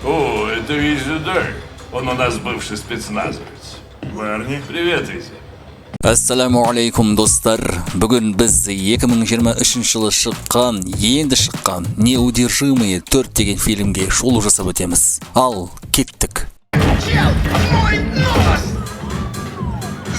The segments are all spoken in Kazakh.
О, это Изи Дай. Он у нас бывший спецназовец. Барни. Привет, Изи. Assalamu alaikum dostlar. Бүгін біз 2023 жылы шыққан, енді шыққан «Неудержимые 4» деген фильмге шолу жасап өтеміз. Ал, кеттік. Чел, мой нос!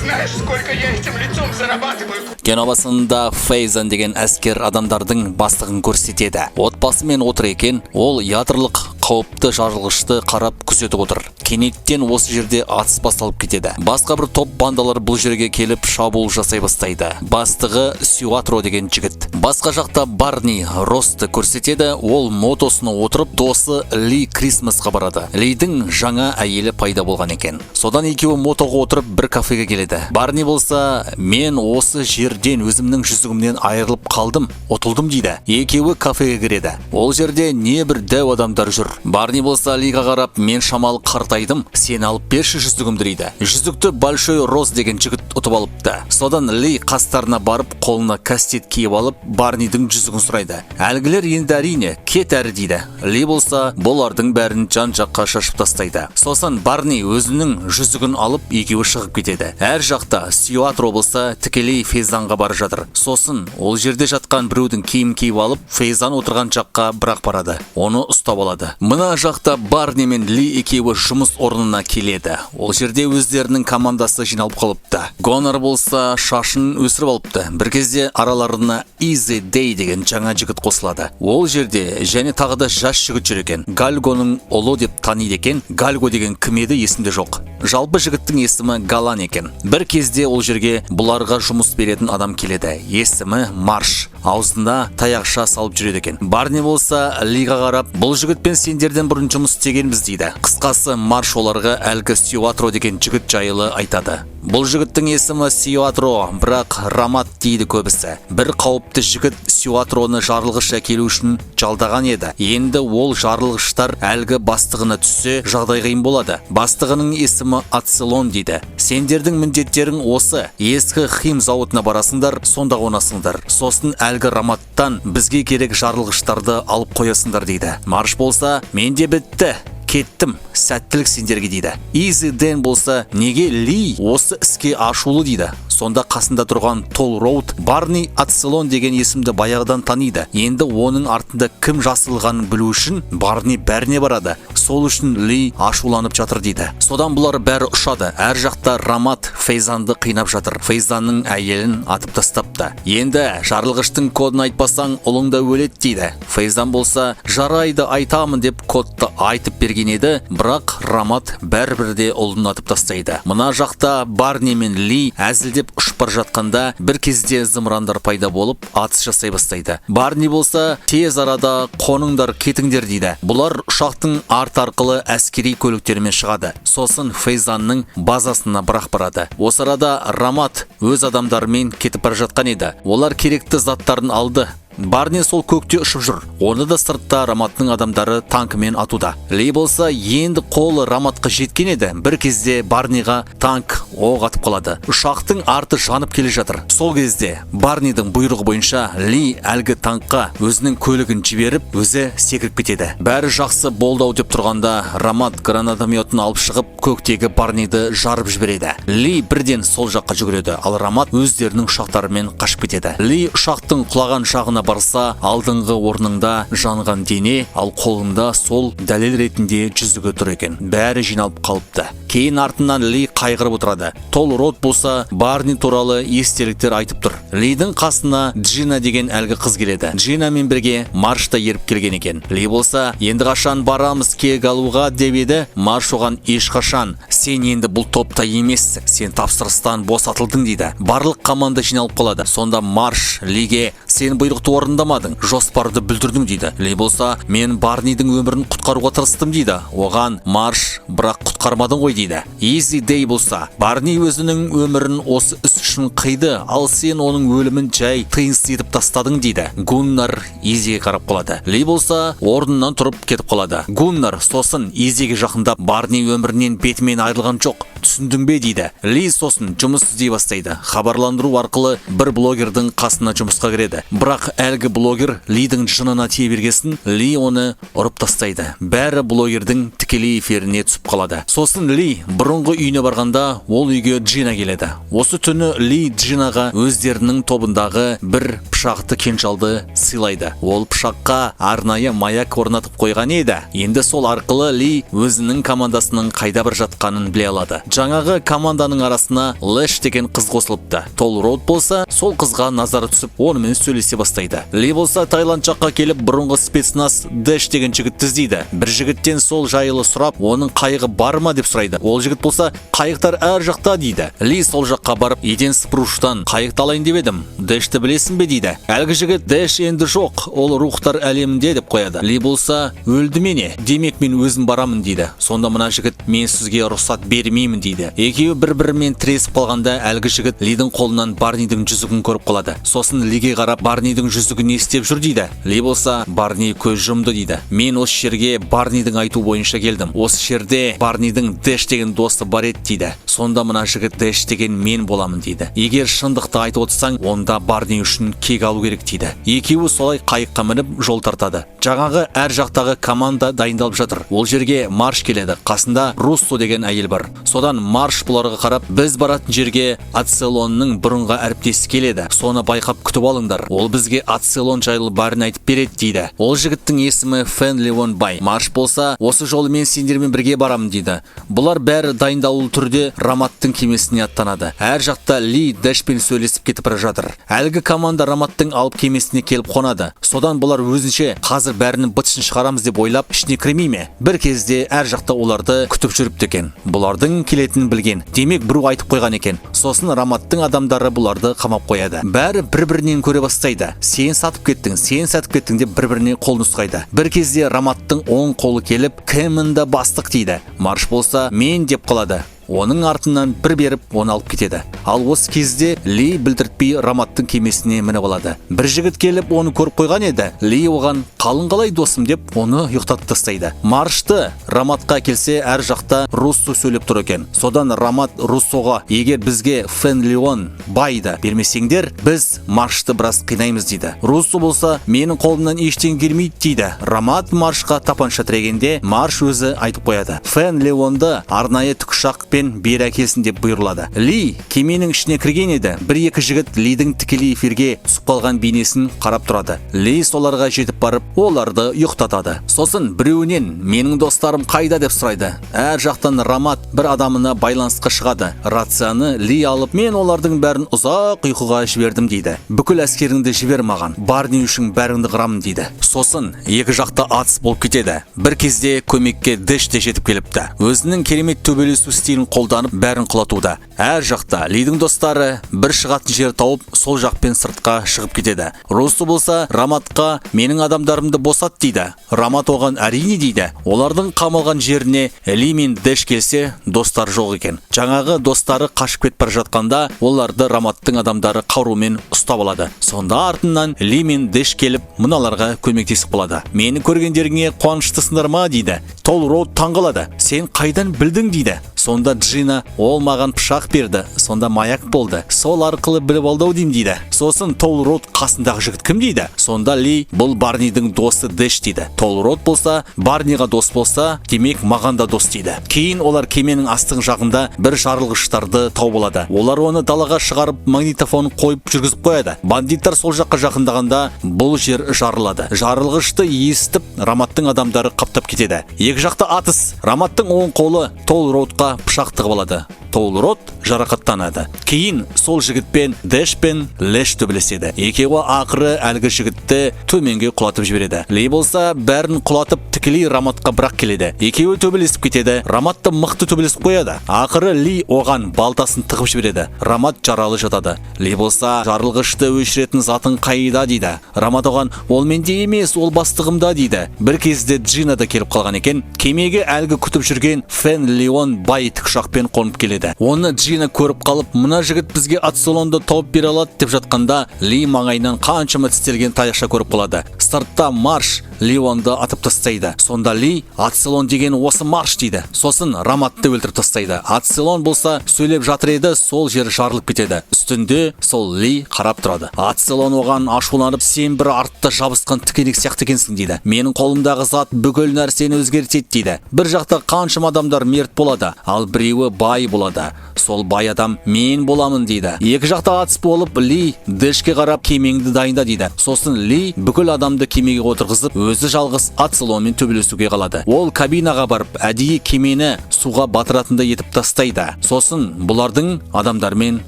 Знаешь, сколько я этим лицом зарабатываю? Кино басында Фейзан деген әскер адамдардың бастығын көрсетеді. Отбасымен отыр екен, ол ядролық қауіпті жарылғышты қарап күзетіп отыр. Кенеттен осы жерде атыс басталып кетеді. Басқа бір топ бандалар бұл жерге келіп шабуыл жасай бастайды. Бастығы Сюатро деген жігіт. Басқа жақта Барни Росты көрсетеді. Ол мотосына отырып досы Ли Крисмасқа барады. Лидің жаңа әйелі пайда болған екен. Содан екеуі мотоға отырып бір кафеге келеді. Барни болса, мен осы жерден өзімнің жүзігімнен айырылып қалдым, ұтылдым дейді. Екеуі кафеге кіреді. Ол жерде небір дәу адамдар жүр. Барни болса Лиға қарап, мен шамалы қартайдым, сен алып берші жүзігімді дейді. Жүзікті Большой Роз деген жігіт ұтып алыпты. Содан Ли қастарына барып, қолына кастет киіп алып, Барнидің жүзігін сұрайды. Әлгілер енді әрине кет әрі дейді. Ли болса бұлардың бәрін жан-жаққа шашып тастайды. Сосын Барни өзінің жүзігін алып, екеуі шығып кетеді. Әр жақта Сюатро болса тікелей Фейзанға бара жатыр. Сосын ол жерде жатқан біреудің киім киіп алып, Фейзан отырған жаққа бірақ барады. Оны ұстап алады. Мына жақта Барни мен Ли екеуі жұмыс орнына келеді. Ол жерде өздерінің командасы жиналып қалыпты. Гонор болса шашын өсіріп алыпты. Бір кезде араларына Изи Дэй деген жаңа жігіт қосылады. Ол жерде және тағы да жас жігіт жүр екен. Гальгоның ұлы деп таниды екен. Гальго деген кім еді есімде жоқ. Жалпы жігіттің есімі Галан екен. Бір кезде ол жерге бұларға жұмыс беретін адам келеді. Есімі Марш. Аузында таяқша салып жүреді екен. Барни болса Лиға қарап, бұл жігітпен сендерден бұрын жұмыс істегенбіз дейді. Қысқасы Марш оларға әлгі Сюатро деген жігіт жайлы айтады. Бұл жігіттің есімі Сюатро, бірақ Рамат дейді көбісі. Бір қауіпті жігіт Сюатроны жарылғыш әкелу үшін жалдаған еді. Енді ол жарылғыштар әлгі бастығына түссе, жағдай қиын болады. Бастығының есімі Ацелон дейді. Сендердің міндеттерің осы. Ескі хим зауытына барасыңдар, сонда қонасыңдар. Сосын әлгі Раматтан бізге керек жарылғыштарды алып қоясыңдар дейді. Марш болса, менде бітті. Кеттім, сәттілік сендерге дейді. Изи Дэн болса, неге Ли осы іске ашулы дейді. Сонда қасында тұрған Тол Роуд Барни Ацелон деген есімді баяғыдан таниды. Енді оның артында кім жасылғанын білу үшін Барни бәріне барады. Сол үшін Ли ашуланып жатыр дейді. Содан бұлар бәрі ұшады. Әр жақта Рамат Фейзанды қинап жатыр. Фейзанның әйелін атып тастапты. Енді жарылғыштың кодын айтпасаң ұлыңда өледі дейді. Фейзан болса, жарайды айтамын деп кодты айтып берген еді, бірақ Рамат бәрібірде ұлын атып тастайды. Мына жақта Барни мен Ли әзілдеп ұшып бара жатқанда бір кезде зымырандар пайда болып атыс жасай бастайды. Барни болса тез арада қоныңдар кетіңдер дейді. Бұлар ұшақтың арт арқылы әскери көліктермен шығады. Сосын Фейзанның базасына бірақ барады. Осы арада Рамат өз адамдарымен кетіп бара жатқан еді. Олар керекті заттарын алды. Барни сол көкте ұшып жүр. Оны да сыртта Раматтың адамдары танкымен атуда. Ли болса енді қолы Раматқа жеткен еді. Бір кезде Барниға танк оқ атып қалады. Ұшақтың арты жанып келе жатыр. Сол кезде Барнидің бұйрығы бойынша Ли әлгі танкқа өзінің көлігін жіберіп, өзі секіріп кетеді. Бәрі жақсы болды деп тұрғанда Рамат гранатометін алып шығып, көктегі Барниді жарып жібереді. Ли бірден сол жаққа жүгіреді, ал Рамат өздерінің ұшақтарымен қашып кетеді. Ли ұшақтың құлаған жағына барса, алдыңғы орнында жанған дене, ал қолында сол дәлел ретінде жүзігі тұр екен. Бәрі жиналып қалыпты. Кейін артынан Ли қайғырып отырады. Тол Род болса Барни туралы естеліктер айтып тұр. Лидің қасына Джина деген әлгі қыз келеді. Джинамен бірге Марш та еріп келген екен. Ли болса, енді қашан барамыз кек алуға деп еді. Марш оған ешқашан, сен енді бұл топта емессің, сен тапсырыстан босатылдың дейді. Барлық команда жиналып қалады. Сонда Марш Лиге, сен бұйрықты орындамадың, жоспарды бүлдірдің дейді. Ли болса, мен Барнидің өмірін құтқаруға тырыстым дейді. Оған Марш, бірақ құтқара құтқармадың ғой дейді. Изи Дэй болса, Барни өзінің өмірін осы іс үшін қиды, ал сен оның өлімін жай тыйымсыз етіп тастадың дейді. Гуннар Изиге қарап қалады. Ли болса, орнынан тұрып кетіп қалады. Гуннар сосын Изиге жақындап, Барни өмірінен бетімен айырылған жоқ, түсіндің бе дейді. Ли сосын жұмыс іздей бастайды. Хабарландыру арқылы бір блогердің қасына жұмысқа кіреді. Бірақ әлгі блогер Лидің жынына тие бергесін, Ли оны ұрып тастайды. Бәрі блогердің тікелей эфиріне түсіп қалады. Сосын Ли бұрынғы үйіне барғанда, ол үйге Джина келеді. Осы түні Ли Джинаға өздерінің тобындағы бір пышақты кинжалды сыйлайды. Ол пышаққа арнайы маяк орнатып қойған еді. Енді сол арқылы Ли өзінің командасының қайда бір жатқанын біле алады. Жаңағы команданың арасына Лэш деген қыз қосылыпты. Тол Роуд болса, сол қызға назары түсіп, онымен сөйлесе бастайды. Ли болса Таиланд жаққа келіп, бұрынғы спецназ Дэш деген жігітті іздейді. Бір жігіттен сол жайлы сұрап, оның қайығы бар ма деп сұрайды. Ол жігіт болса, қайықтар әр жақта дейді. Ли сол жаққа барып, еден сыпырушыдан қайықты алайын деп едім. Дэшті білесің бе дейді. Әлгі жігіт Дэш енді жоқ, ол рухтар әлемінде деп қояды. Ли болса, өлді мене, демек мен өзім барамын дейді. Сонда мына жігіт, мен сізге рұқсат бермеймін дейді. Екеуі бір-бірімен тіресіп қалғанда, әлгі жігіт Лидің қолынан Барнидің жүзігін көріп қалады. Сосын Лиге қарап, Барнидің жүзігі не істеп жүр дейді. Ли болса, Барни көз жұмды дейді. Мен осы жерге Барнидің айту бойынша келдім. Осы жерде Барнидің Дэш деген досы бар еді дейді. Сонда мына жігіт, Дэш деген мен боламын дейді. Егер шындықты айтып отырсаң, онда Барни үшін кек алу керек дейді. Екеуі солай қайыққа мініп жол тартады. Жаңағы әр жақтағы команда дайындалып жатыр. Ол жерге Марш келеді. Қасында Руссо деген әйел бар. Содан Марш бұларға қарап, біз баратын жерге Ацелонның бұрынғы әріптесі келеді. Соны байқап күтіп алыңдар. Ол бізге Ацелон жайлы барын айтып береді дейді. Ол жігіттің есімі Фэн Леон Бай. Марш болса, осы жолы мен сендермен бірге барамын дейді. Бұлар бәрі дайындалулы түрде Раматтың кемесіне аттанады. Әр жақта Ли Дэшпен сөйлесіп кетіп бара жатыр. Әлгі команда Раматтың алып кемесіне келіп қонады. Содан бұлар өзінше қазір бәрінің бытышын шығарамыз деп ойлап, ішіне кірмей ме? Бір кезде әр жақта оларды күтіп жүріпті екен. Бұлардың келетінін білген. Демек біреу айтып қойған екен. Сосын Раматтың адамдары бұларды қамап қояды. Бәрі бір-бірінен көре бастайды. Сен сатып кеттің деп бір-біріне қол нұсқайды. Бір кезде Раматтың оң қолы келіп, кімінді бастық дейді. Марш болса, мен деп қалады. Оның артынан бір беріп, оны алып кетеді. Ал осы кезде Ли білдіртпей Раматтың кемесіне мініп алады. Бір жігіт келіп, оны көріп қойған еді. Ли оған, қалың қалай досым деп, оны ұйықтатып тастайды. Маршты Раматқа келсе, әр жақта Руссо сөйлеп тұр екен. Содан Рамат Руссоға, егер бізге Фэн Леон Байды бермесеңдер, біз Маршты біраз қинаймыз дейді. Руссо болса, менің қолымнан ештен келмейді дейді. Рамат Маршқа тапанша тірегенде, Марш өзі айтып қояды. Фэн Леонды арнайы тікұшақ бері әкелсін деп бұйырылады. Ли кеменің ішіне кірген еді. Бір-екі жігіт Лидің тікелей эфирге түсіп қалған бейнесін қарап тұрады. Ли соларға жетіп барып, оларды ұйықтатады. Сосын біреуінен, менің достарым қайда деп сұрайды. Әр жақтан Рамат бір адамына байланысқа шығады. Рацияны Ли алып, мен олардың бәрін ұзақ ұйқыға жібердім дейді. Бүкіл әскеріңді жібер маған, Барни үшін бәріңді қырамын дейді. Сосын екі жақта атыс болып кетеді. Бір кезде көмекке Дэш те жетіп келіпті. Өзінің керемет төбелесу стилін қолданып бәрін құлатуда. Әр жақта Лидің достары бір шығатын жер тауып, сол жақпен сыртқа шығып кетеді. Руссо болса, Раматқа менің адамдарымды босат дейді. Рамат оған әрине дейді. Олардың қамалған жеріне Ли мен Дэш келсе, достар жоқ екен. Жаңағы достары қашып кетіп бара жатқанда, оларды Раматтың адамдары қарумен ұстап алады. Сонда артынан Ли мен Дэш келіп, мыналарға көмектесіп қалады. Мені көргендеріңе қуаныштысыңдар ма дейді. Тол Роуд таңғалады. Сен қайдан білдің дейді. Сонда Джина, ол маған пышақ берді, сонда маяк болды. Сол арқылы біліп алдау дейм дейді. Сосын Тол Роуд қасындағы жігіт кім дейді? Сонда Ли, бұл Барнидің досы Дэш дейді. Тол Роуд болса, Барниға дос болса, демек маған да дос дейді. Кейін олар кеменің астың жағында бір жарылғыштарды тауып алады. Олар оны далаға шығарып, магнитофон қойып жүргізіп қояды. Бандиттар сол жаққа жақындағанда бұл жер жарылады. Жарылғышты естіп, Раматтың адамдары қаптап кетеді. Екі жақта атыс. Раматтың оң қолы Тол Роудқа пышақ тығып алады. Тол Роуд жарақаттанады. Кейін сол жігітпен Дэш пен Лэш төбелеседі. Екеуі ақыры әлгі жігітті төменге құлатып жібереді. Ли болса, бәрін құлатып тіке тікелей Раматқа бірақ келеді. Екеуі төбелесіп кетеді. Рамат та мықты төбелесіп қояды. Ақыры Ли оған балтасын тығып жібереді. Рамат жаралы жатады. Ли болса жарылғышты өшіретін затың қайда дейді. Рамат оған ол менде емес, ол бастығымда дейді. Бір кезде Джина да келіп қалған екен. Кемеге әлгі күтіп жүрген Фен Леон бай тікұшақпен қонып келеді. Оны Джина көріп қалып, мына жігіт бізге Ацелонды тауып бере алады деп жатқанда, Ли маңайынан қаншама тістелген таяқша көріп қалады. Сыртта Марш Леонды атып тастайды. Сонда Ли Ацелон деген осы Марш дейді. Сосын Раматты өлтіріп тастайды. Ацелон болса сөйлеп жатыр еді, сол жері жарылып кетеді. Үстінде сол Ли қарап тұрады. Ацелон оған ашуланып, сен бір артта жабысқан тікенек сияқты екенсің дейді. Менің қолымдағы зат бүкіл нәрсені өзгертеді дейді. Бір жақта қаншама адамдар мерт болады, ал біреуі бай болады. Сол бай адам мен боламын дейді. Екі жақта атыс болып, Ли Дэшке қарап кемеңді дайында дейді. Сосын Ли бүкіл адамды кемеге отырғызып, өзі жалғыз Ацелонмен төбелесуге қалады. Ол кабинаға барып, әдейі кемені суға батыратындай етіп тастайды. Сосын бұлардың адамдармен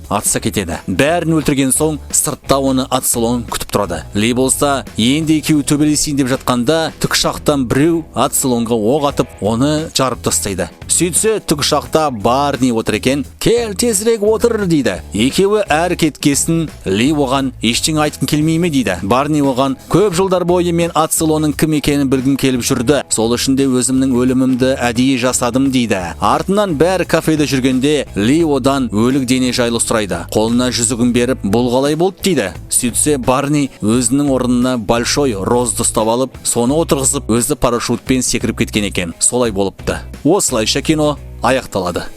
атыса кетеді. Бәрін өлтірген соң сыртта оны Ацелон күтіп тұрады. Ли болса енді екеуі төбелесейін деп жатқанда, тікұшақтан біреу Ацелонға оқ атып, оны жарып тастайды. Сөйтсе тікұшақта Барни отыр екен. Кел тезірек отыр дейді. Екеуі әр кеткесін Ли оған ештеңе айтқың келмей ме дейді. Барни оған көп жылдар бойы мен Ацелонның кім екенін білгім келіп жүрді. Сол үшін де өзімнің өлімімді әдейі жасадым дейді. Артынан бәрі кафеде жүргенде Ли одан өлік дене жайлы сұрайды. Қолына жүзігін беріп, бұл қалай болды дейді. Сөйтсе Барни өзінің орнына большой розды ұстап алып, соны отырғызып, өзі парашютпен секіріп кеткен екен. Солай болыпты. Осылайша кино аяқталады.